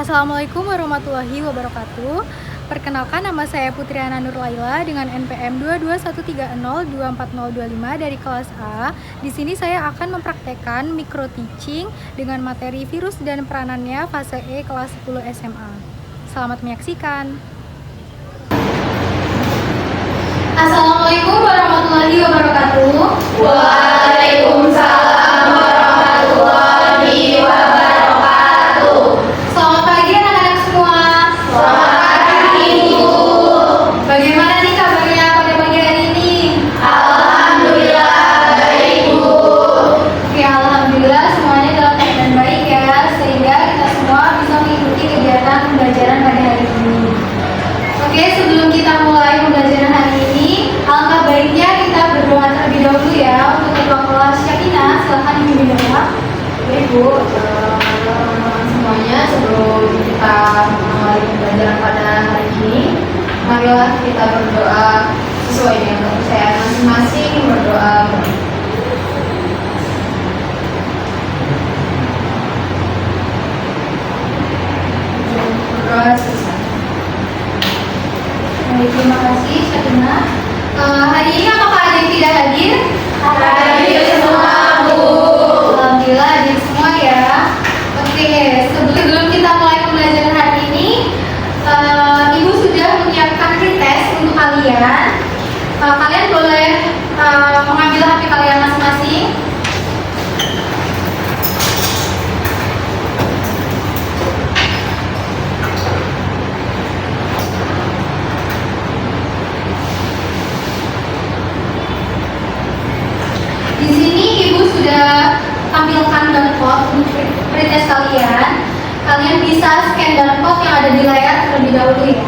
Assalamualaikum warahmatullahi wabarakatuh. Perkenalkan, nama saya Putriana Nur Laila dengan NPM 22130240025 dari kelas A. Di sini saya akan mempraktekkan micro teaching dengan materi virus dan peranannya fase E kelas 10 SMA. Selamat menyaksikan. Assalamualaikum warahmatullahi wabarakatuh. Waalaikumsalam warahmatullahi wabarakatuh. Selamat pagi anak-anak semua. Selamat pagi, Ibu. Bagaimana nih kabarnya pada pagi hari ini? Alhamdulillah baik, Bu. Oke, alhamdulillah semuanya dalam keadaan baik ya, sehingga kita semua bisa mengikuti kegiatan pembelajaran pada hari ini. Oke, sebelum kita mulai pembelajaran hari ini, alangkah baiknya kita berdoa terlebih dahulu ya untuk ketua kelas Syakina. Silahkan dipimpin doa. Ibu, semuanya sebelum kita memulai pembelajaran pada hari ini, marilah kita berdoa sesuai dengan kepercayaan masing-masing. Berdoa. Berdoa selesai. Baik, terima kasih Syakina. Hari ini apakah ada yang tidak hadir? Hadir semua, Bu. Alhamdulillah hadir semua ya. Oke, sebelum kita mulai pembelajaran hari ini, Ibu sudah menyiapkan pretest untuk kalian. Kalian boleh mengambil HP kalian masing-masing. Di sini Ibu sudah tampilkan barcode untuk pretest kalian. Kalian bisa scan barcode yang ada di layar terlebih dahulu ya.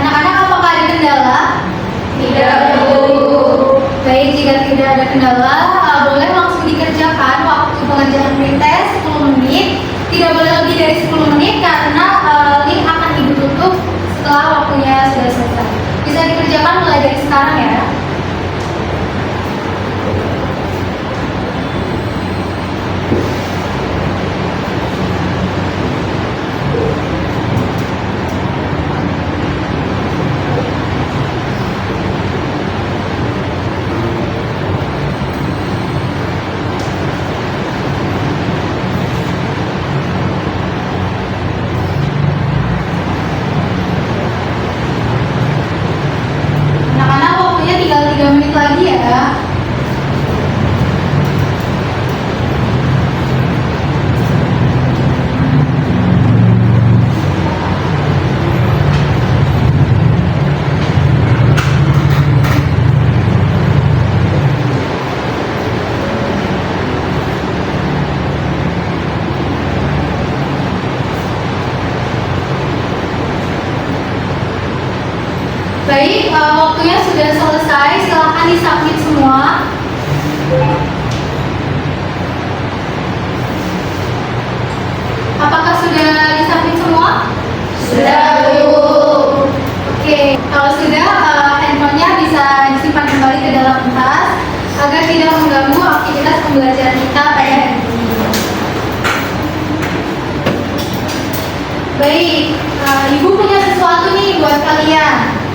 Anak-anak, apakah ada kendala? Tidak, Bu. Baik, jika tidak ada kendala, boleh langsung dikerjakan waktu pengerjaan pretest 10 menit. Tidak boleh lebih dari 10 menit karena link akan Ibu tutup setelah waktunya sudah selesai. Bisa dikerjakan mulai dari sekarang ya. Anak-anak, waktunya tinggal 3 menit lagi ya. Baik, waktunya sudah selesai. Silahkan disubmit semua. Apakah sudah disubmit semua? Sudah, Bu. Oke, kalau sudah, handphonenya bisa disimpan kembali ke dalam tas agar tidak mengganggu aktivitas pembelajaran kita pada hari ini. Baik, Ibu punya sesuatu nih buat kalian.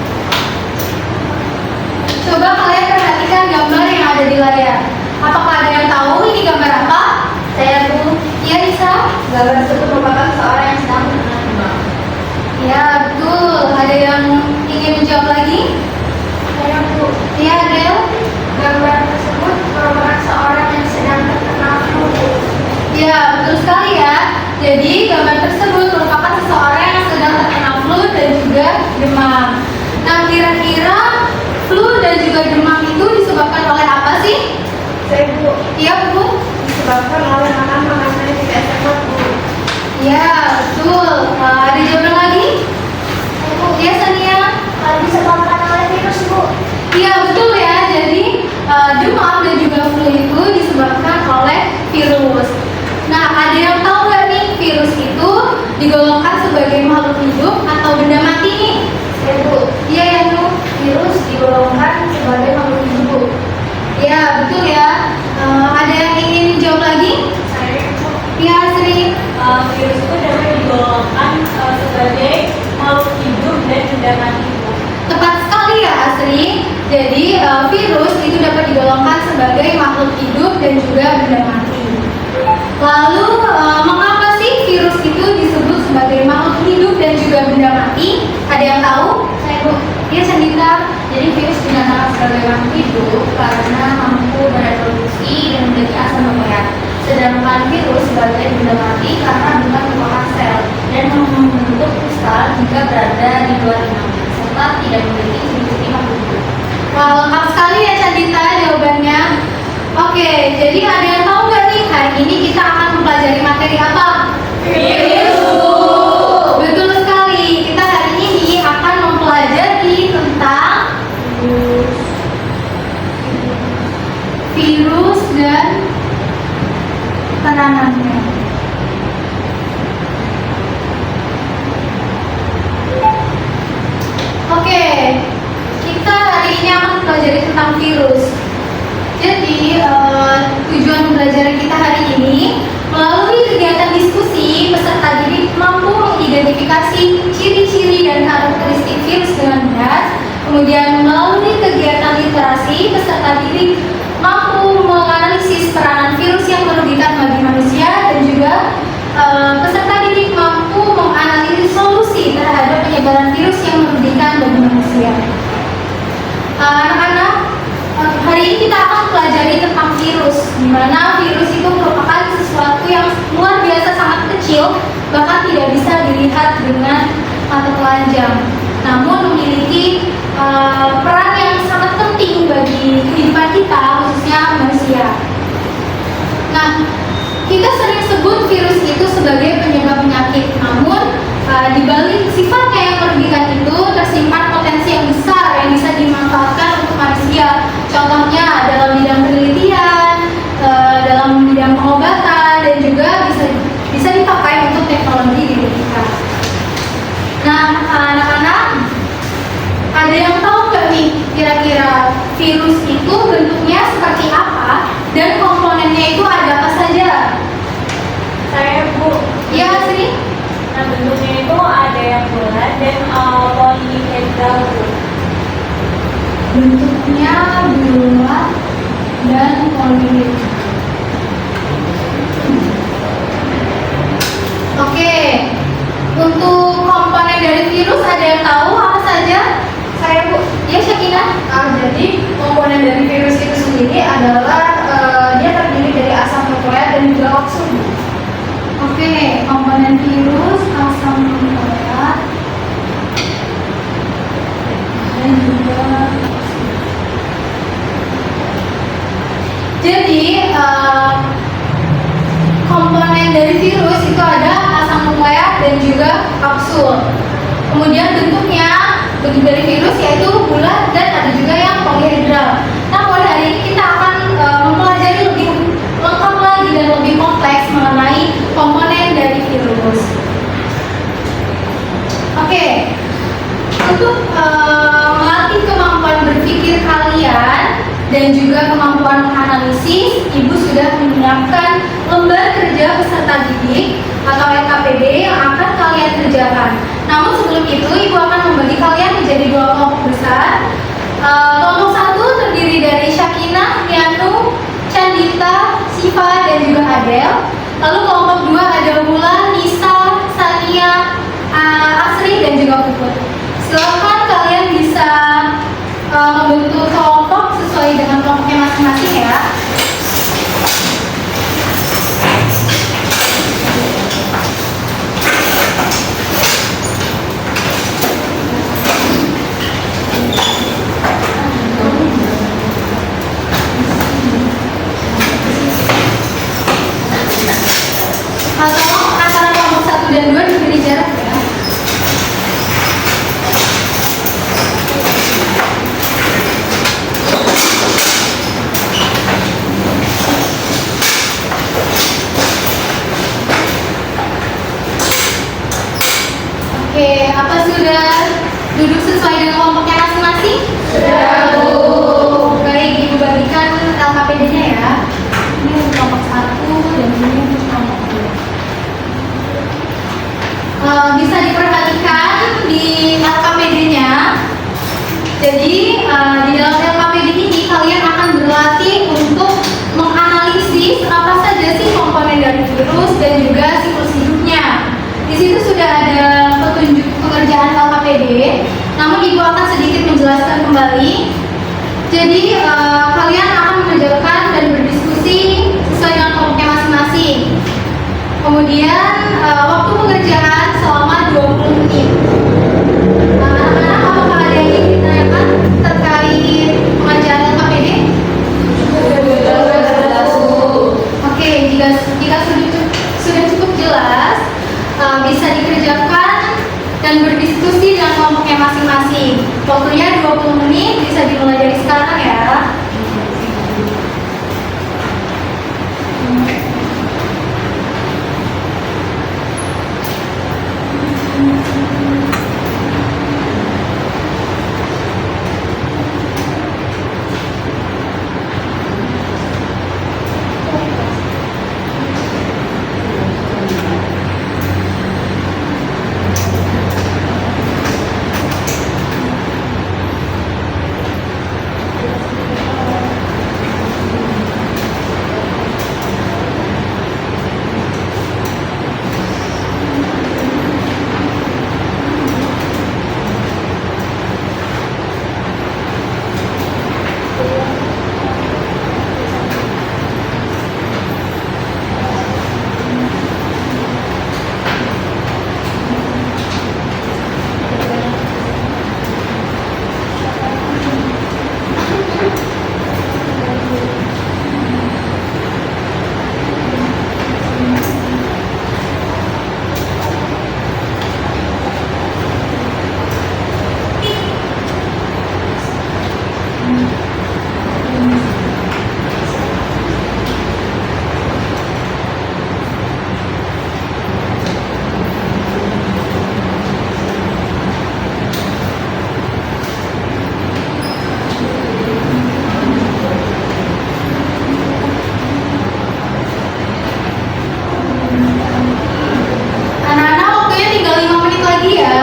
Coba kalian perhatikan gambar yang ada di layar. Apakah ada yang tahu ini gambar apa? Saya, Bu. Iya, Nisa? Gambar tersebut merupakan seorang yang sedang terkena demam. Ya, betul. Ada yang ingin menjawab lagi? Saya, Bu. Iya, Del? Gambar tersebut merupakan seorang yang sedang terkena flu. Ya, betul sekali ya. Jadi, gambar tersebut merupakan seseorang yang sedang terkena flu dan juga demam. Nah, kira-kira flu dan juga demam itu disebabkan oleh apa sih? Saya, Bu. Iya, Bu. Disebabkan oleh makan makanan yang tidak sehat, Bu. Ya, betul. Ada jawaban lagi? Iya, Sania. Disebabkan oleh virus, Bu. Iya, betul ya. Jadi, demam dan juga flu itu disebabkan oleh virus. Nah, ada yang tahu nggak nih virus itu digolongkan sebagai makhluk hidup atau benda mati nih? Ya, Bu. Iya ya, Bu. Virus digolongkan virus itu dapat digolongkan sebagai makhluk hidup dan juga benda mati. Lalu mengapa sih virus itu disebut sebagai makhluk hidup dan juga benda mati? Ada yang tahu? Saya Bu. Iya, Sandita. Jadi virus dinamakan sebagai makhluk hidup karena mampu bereproduksi dan menjadi asam nukleat. Sedangkan virus sebagai benda mati karena bukan merupakan sel dan membentuk kristal jika berada di luar inang serta tidak memiliki ciri-ciri makhluk hidup. Wah, lengkap sekali ya Candita jawabannya. Oke, jadi ada yang tahu nggak nih hari ini kita akan mempelajari materi apa? Virus. Betul sekali. Kita hari ini akan mempelajari tentang virus dan penanganannya. Oke, kita hari ini akan mempelajari tentang virus. Jadi tujuan pembelajaran kita hari ini melalui kegiatan diskusi peserta didik mampu mengidentifikasi ciri-ciri dan karakteristik virus dengan benar. Kemudian melalui kegiatan literasi peserta didik mampu menganalisis peranan virus yang merugikan bagi manusia dan juga peserta didik mampu menganalisis solusi terhadap penyebaran virus yang merugikan bagi manusia. Anak-anak, hari ini kita akan pelajari tentang virus, di mana virus itu merupakan sesuatu yang luar biasa sangat kecil, bahkan tidak bisa dilihat dengan mata telanjang, namun memiliki peran yang sangat penting bagi kehidupan kita, khususnya manusia. Nah, kita sering sebut virus itu sebagai penyebab penyakit, namun di balik sifatnya yang merugikan itu tersimpan potensi yang besar yang bisa dimanfaatkan untuk manusia. Contohnya dalam bidang penelitian, dalam bidang pengobatan, dan juga bisa dipakai untuk teknologi di kita. Nah, anak-anak, ada yang tahu nggak nih kira-kira virus itu bentuknya seperti apa dan komponennya itu ada apa saja? Saya Bu. Ya, sini. Nah, bentuknya itu ada yang bulat dan polihedral Bu. Bentuknya bulat dan polihedral. Oke, untuk komponen dari virus ada yang tahu apa saja? Saya Bu. Ya, Syakina. Jadi komponen dari virus itu sendiri adalah dia terdiri dari asam nukleat dan juga oksidasi. Oke, komponen virus asam nukleat dan juga jadi komponen dari virus itu ada asam nukleat dan juga kapsul. Kemudian bentuk dari virus yaitu bulat dan ada juga yang polihedral. Namun hari ini kita akan mempelajari lebih lengkap lagi dan lebih kompleks mengenai komponen dari virus. Oke, untuk melatih kemampuan berpikir kalian dan juga kemampuan menganalisis, Ibu sudah menyiapkan lembar kerja peserta didik atau LKPD yang akan kalian kerjakan. Namun sebelum itu, Ibu akan membagi kalian menjadi dua kelompok besar. Kelompok satu terdiri dari Syakina, Yanu, Candita, Siva, dan juga Adel. Lalu kelompok dua ada Wulan, Nisa, Sania, Asri, dan juga Puput. Silakan kalian bisa membentuk kelompok sesuai dengan kelompoknya masing-masing ya. Tolong antara kelompok 1 dan 2 diberi jarak ya. jelaskan kembali. Jadi kalian akan mengerjakan dan berdiskusi sesuai dengan kelompoknya masing-masing. Kemudian waktu pengerjaan selama 20 menit. Anak-anak, apakah ada yang ingin ditanyakan terkait pengerjaan LKPD? Oke, jika sudah cukup jelas, bisa dikerjakan dan berdiskusi dengan kelompoknya masing-masing. Waktunya 20 menit, bisa dimulai dari sekarang ya. Anak-anak, waktunya tinggal 5 menit lagi ya.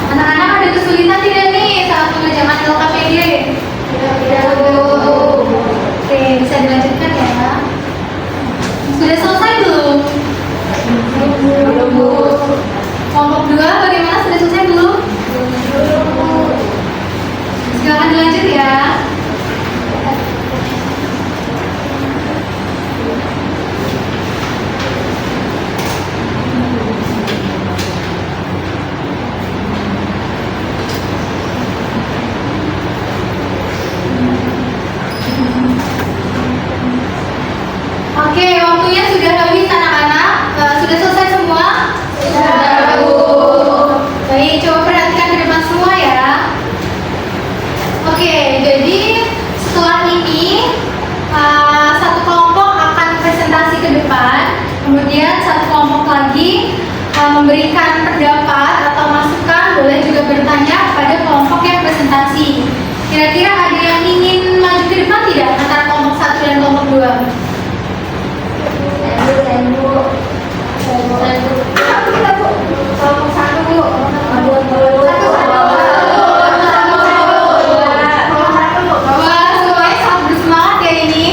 Anak-anak ada kesulitan tidak nih saat pengerjaan LKPD? Tidak. Oke, bisa dilanjutkan ya. Sudah selesai belum? Belum. Kelompok 2 bagaimana, sudah selesai belum? Belum. Silakan dilanjut ya. Oke, waktunya sudah habis anak-anak. Sudah selesai semua? Sudah. Baik, coba perhatikan ke depan semua ya. Oke, jadi setelah ini satu kelompok akan presentasi ke depan, kemudian satu kelompok lagi memberikan pendapat atau masukan, boleh juga bertanya pada kelompok yang presentasi. Kira-kira ada yang ingin maju ke depan tidak antara kelompok 1 dan kelompok 2? Wah, semuanya sangat bersemangat ya ini.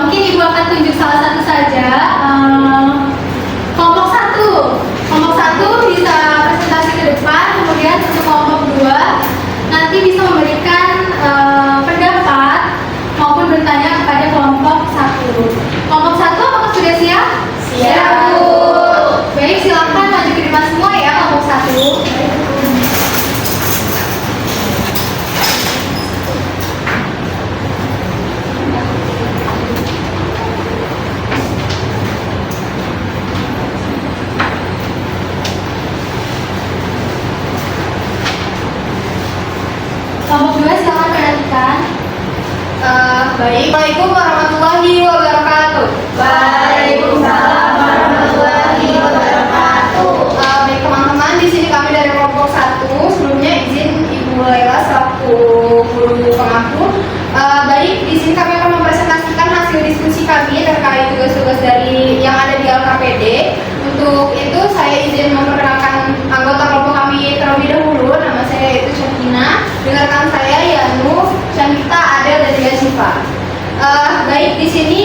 Mungkin Ibu akan tunjuk salah satu saja. Kelompok 1 bisa presentasi ke depan, kemudian untuk kelompok 2 nanti bisa memberikan Baik, Assalamualaikum warahmatullahi wabarakatuh. Waalaikumsalam warahmatullahi wabarakatuh. Baik teman-teman, di sini kami dari kelompok 1. Sebelumnya izin Ibu Laila selaku guru pengaku. Baik, di sini kami akan mempresentasikan hasil diskusi kami terkait tugas-tugas dari yang ada di LKPD. Untuk itu saya izin memperkenalkan anggota kelompok kami terlebih dahulu. Nama saya yaitu Syakina. Dengarkan saya Yanu, Syangita, Adel, dan juga Syifa. Baik, di sini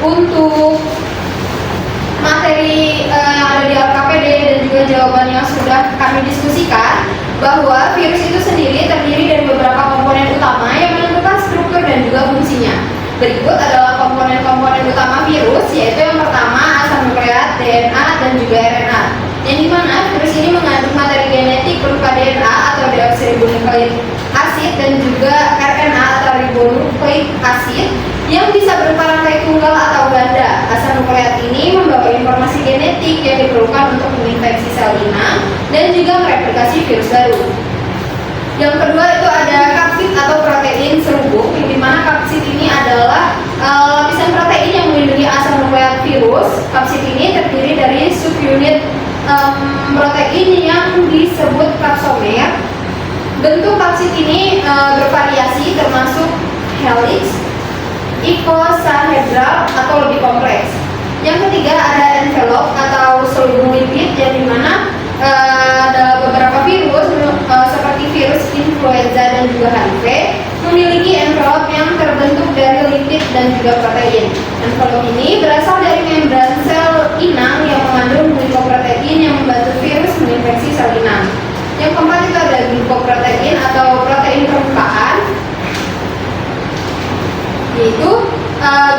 untuk materi yang ada di LKPD dan juga jawaban yang sudah kami diskusikan, bahwa virus itu sendiri terdiri dari beberapa komponen utama yang menentukan struktur dan juga fungsinya. Berikut adalah komponen-komponen utama virus, yaitu yang pertama asam nukleat, DNA, dan juga RNA. Yang dimana virus ini mengandung materi genetik berupa DNA atau deoksiribonukleik asid dan juga RNA atau ribonukleik asid yang bisa berupa rangkai tunggal atau ganda. Asam nukleat ini membawa informasi genetik yang diperlukan untuk menginfeksi sel inang dan juga mereplikasi virus baru. Yang kedua itu ada kapsid atau protein serubung, yang dimana kapsid ini adalah lapisan protein yang melindungi asam nukleat virus. Kapsid ini terdiri dari subunit protein yang disebut kapsomer. Bentuk kapsid ini bervariasi termasuk helix, icosahedral atau lebih kompleks. Yang ketiga ada envelope atau selubung lipid, yang dimana ada beberapa virus seperti virus influenza dan juga HIV memiliki envelope yang terbentuk dari lipid dan juga protein. Envelope ini berasal dari membran sel inang yang mengandung glikoprotein yang membantu virus menginfeksi sel inang. Yang keempat itu ada glikoprotein atau protein permukaan, yaitu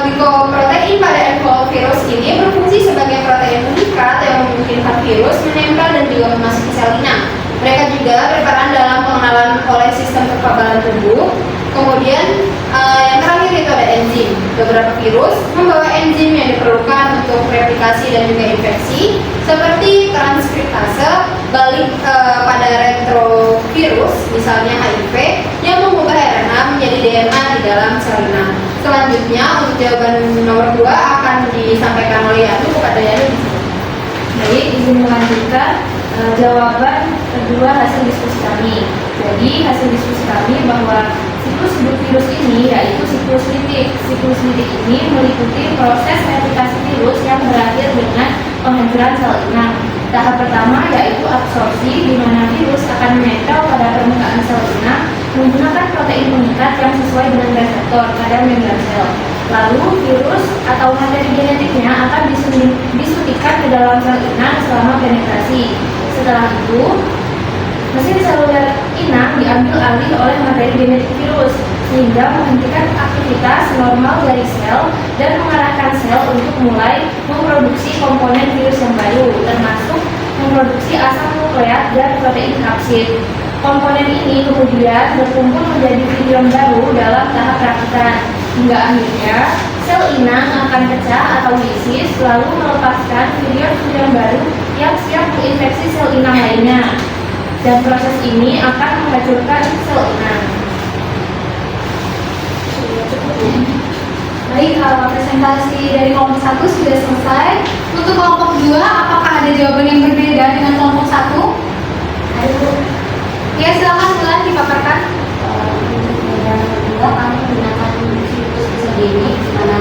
glikoprotein pada envelope virus ini berfungsi sebagai protein pengikat yang memungkinkan virus menempel dan juga memasuki sel inang. Mereka juga berperan dalam pengenalan oleh sistem kekebalan tubuh. Kemudian yang terakhir itu ada enzim. Beberapa virus membawa enzim yang diperlukan untuk replikasi dan juga infeksi, seperti transkriptase balik pada retrovirus, misalnya HIV, yang mengubah RNA menjadi DNA di dalam sel inang. Selanjutnya untuk jawaban nomor 2 akan disampaikan oleh Yanu kepada Yanu. Baik, izin melanjutkan jawaban kedua hasil diskusi kami. Jadi hasil diskusi kami bahwa siklus hidup virus ini yaitu siklus litik. Siklus litik ini meliputi proses replikasi virus yang berakhir dengan penghancuran sel inang. Tahap pertama yaitu absorpsi, di mana virus akan menempel pada permukaan sel inang menggunakan protein pengikat yang sesuai dengan reseptor pada membran sel. Lalu virus atau materi genetiknya akan disuntikkan ke dalam sel inang selama penetrasi. Setelah itu, mesin seluler inang diambil alih oleh materi genetik virus sehingga menghentikan aktivitas normal dari sel dan mengarahkan sel untuk mulai memproduksi komponen virus yang baru, termasuk memproduksi asam nukleat dan protein kapsid. Komponen ini kemudian berkumpul menjadi virion baru dalam tahap rakitan, hingga akhirnya sel inang akan pecah atau lisis lalu melepaskan virion-virion baru yang siap menginfeksi sel inang lainnya. Dan proses ini akan menghancurkan sel inang. Baik, presentasi dari kelompok 1 sudah selesai. Untuk kelompok 2, apakah ada jawaban yang berbeda dengan kelompok 1? Ya, silakan Bulan dipaparkan. Yang kedua, kami menggunakan siklus isogenik, di mana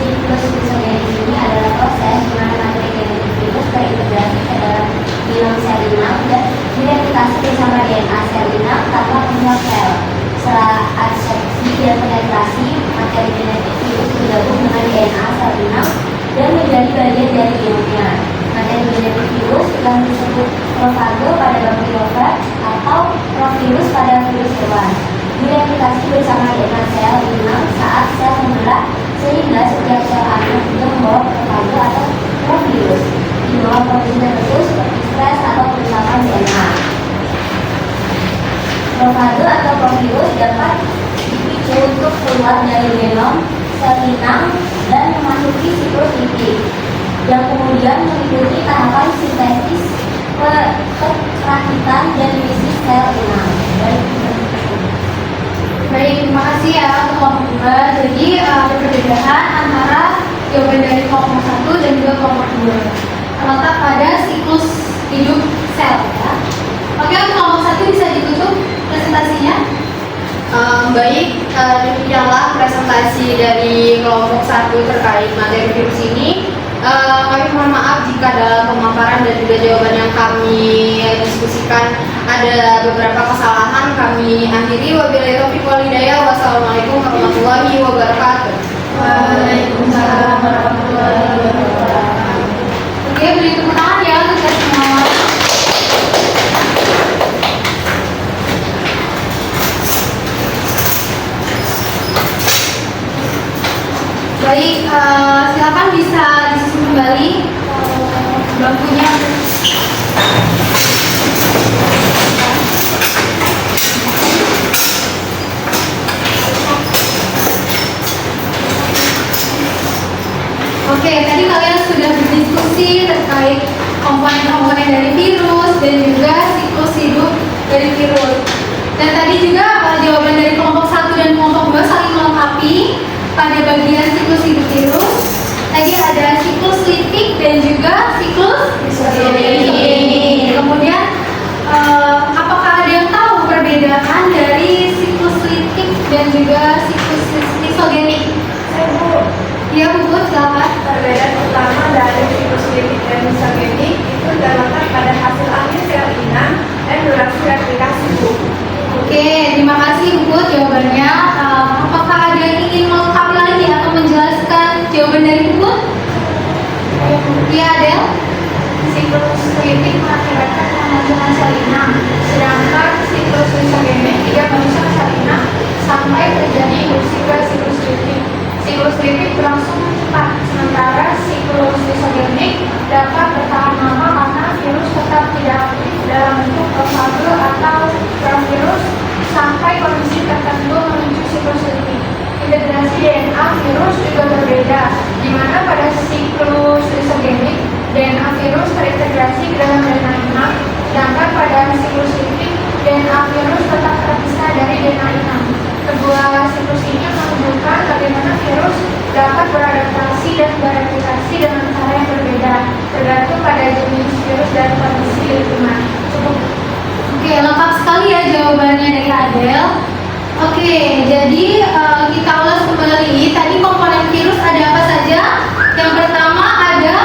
siklus isogenik ini adalah proses di mana materi genetik virus terintegrasi ke dalam bilang sel inang dan direplikasi bersama DNA sel inang tanpa membuang sel. Setelah adsorpsi dan penetrasi, materi genetik virus bergabung dengan DNA sel inang dan menjadi bagian dari genomnya. Materi genetik virus yang disebut profago pada bakteri atau provirus pada virus hewan direplikasi bersama dengan sel inang saat sel membelah, sehingga setiap sel anak juga membawa profago atau provirus. Di bawah protein tertentu seperti stres atau kerusakan DNA. Profago atau provirus dapat dipicu untuk keluar dari genom sel inang dan memasuki siklus lipid, yang kemudian mengikuti tahapan sintesis perakitan dan lisis sel inang. Baik, terima kasih ya untuk kelompok 2. Jadi ada perbedaan antara jawaban dari kelompok 1 dan juga kelompok 2 terletak pada siklus hidup sel ya. Oke, untuk kelompok 1 bisa ditutup presentasinya. Baik, demikianlah presentasi dari kelompok 1 terkait materi virus ini. Kami mohon maaf jika dalam pemaparan dan juga jawaban yang kami diskusikan ada beberapa kesalahan. Kami akhiri, wabillahi taufiq wal hidayah. Wassalamualaikum warahmatullahi wabarakatuh. Waalaikumsalam warahmatullahi wabarakatuh. Oke, beri tepuk tangan ya untuk kita semua. Baik, silakan bisa disusun kembali bangkunya. Oke, tadi kalian sudah berdiskusi terkait komponen-komponen dari virus dan juga siklus hidup dari virus. Dan tadi juga jawaban dari kelompok 1 dan kelompok 2 saling melengkapi pada bagian siklus hidup virus. Tadi ada siklus litik dan juga siklus isogenik. Kemudian apakah ada yang tahu perbedaan dari siklus litik dan juga siklus isogenik? Saya Bu, Ya Bu, silakan. perbedaan utama dari siklus litik dan isogenik itu terletak pada hasil akhir sel inang dan durasi replikasi Bu. Oke, terima kasih Bu jawabannya. Apakah ada yang ingin melengkapi lagi atau menjelaskan jawaban dari Bu? Iya, Adel. Siklus litik mengakibatkan pemunculan sel inang, sedangkan siklus isogenik tidak merusak sel inang sampai terjadi induksi ke siklus litik. Siklus litik berlangsung cepat, sementara siklus isogenik dapat bertahan lama karena virus tetap tidak aktif dalam bentuk fage atau provirus sampai kondisi tertentu menuju siklus litik. Integrasi DNA virus juga berbeda, di mana pada siklus isogenik DNA virus terintegrasi ke dalam DNA inang, sedangkan pada siklus litik DNA virus tetap terpisah dari DNA inang. Kedua siklus ini menunjukkan bagaimana virus dapat beradaptasi dan bereplikasi dengan cara yang berbeda, tergantung pada jenis virus dan kondisi lingkungan. Cukup. Oke, lengkap sekali ya jawabannya dari Adel. Oke, jadi kita ulas kembali. Tadi komponen virus ada apa saja? Yang pertama ada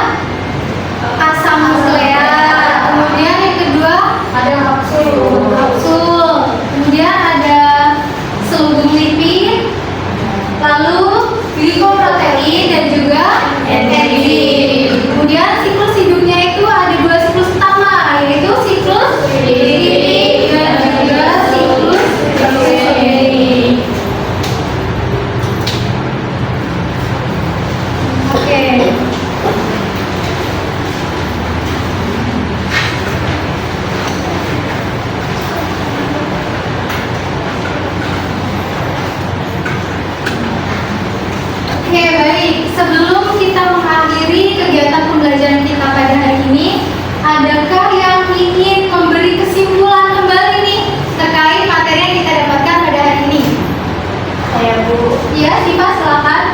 asam nukleat. Kemudian yang kedua Ada kapsul. kapsul. Kemudian ada selubung lipid. Lalu glikoprotein dan juga enzim. Kemudian siklus hidupnya itu ada dua siklus utama, yaitu siklus litik dan juga siklus isogenik. Oke. Oke, baik. Sebelum kita mengakhiri kegiatan pembelajaran kita pada hari ini, adakah yang ingin memberi kesimpulan kembali nih terkait materi yang kita dapatkan pada hari ini? Saya Bu. Ya, Siva, silakan.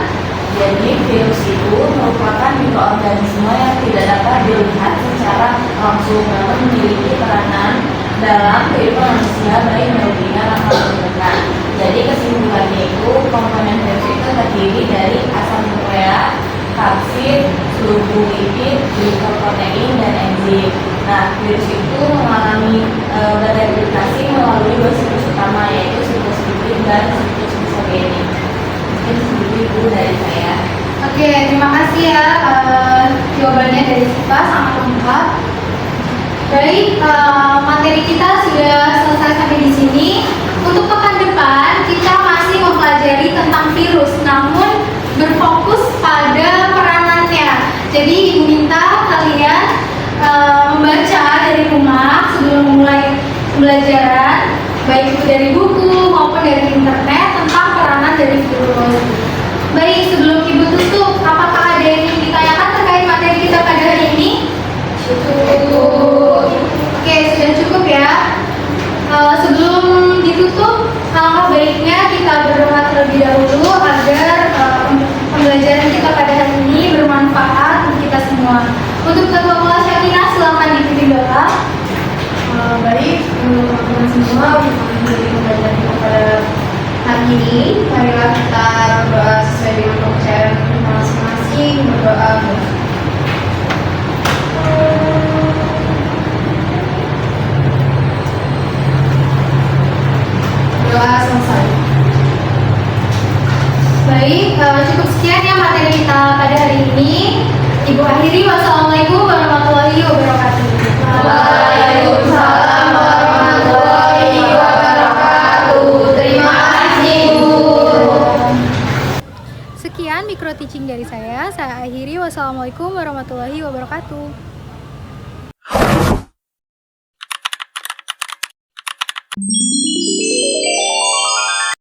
Jadi virus itu merupakan mikroorganisme yang tidak dapat dilihat secara langsung, namun memiliki peranan dalam kehidupan manusia baik merugikan atau menguntungkan. Jadi kesimpulannya itu komponen virus itu terdiri dari asam nukleat, kapsid, selubung lipid, glikoprotein, dan enzim. Nah, virus itu mengalami bereplikasi melalui dua siklus utama, yaitu siklus lipid dan siklus isogenik. Mungkin segitu itu dari saya. Oke, terima kasih ya jawabannya dari Siva, sangat lengkap. Baik, materi kita sudah selesai sampai di sini. Untuk pekan depan kita masih mempelajari tentang virus, namun berfokus pada peranannya. Jadi Ibu minta kalian membaca dari rumah sebelum memulai pembelajaran, baik itu dari buku maupun dari internet tentang peranan dari virus. Baik, sebelum Ibu tutup, apakah ada yang ingin ditanyakan terkait materi kita pada hari ini? Cukup. Oke, sudah cukup ya. Sebelum ditutup, alangkah baiknya kita semua untuk menghadiri pembelajaran kita pada hari ini. Marilah kita berdoa sesuai dengan kepercayaan kita masing-masing. Berdoa. Doa selesai. Baik, cukup sekian ya materi kita pada hari ini. Ibu akhiri, wassalamualaikum warahmatullahi wabarakatuh. Waalaikumsalam warahmatullahi wabarakatuh. Terima kasih, Bu. Sekian micro teaching dari saya akhiri. Wassalamualaikum warahmatullahi wabarakatuh.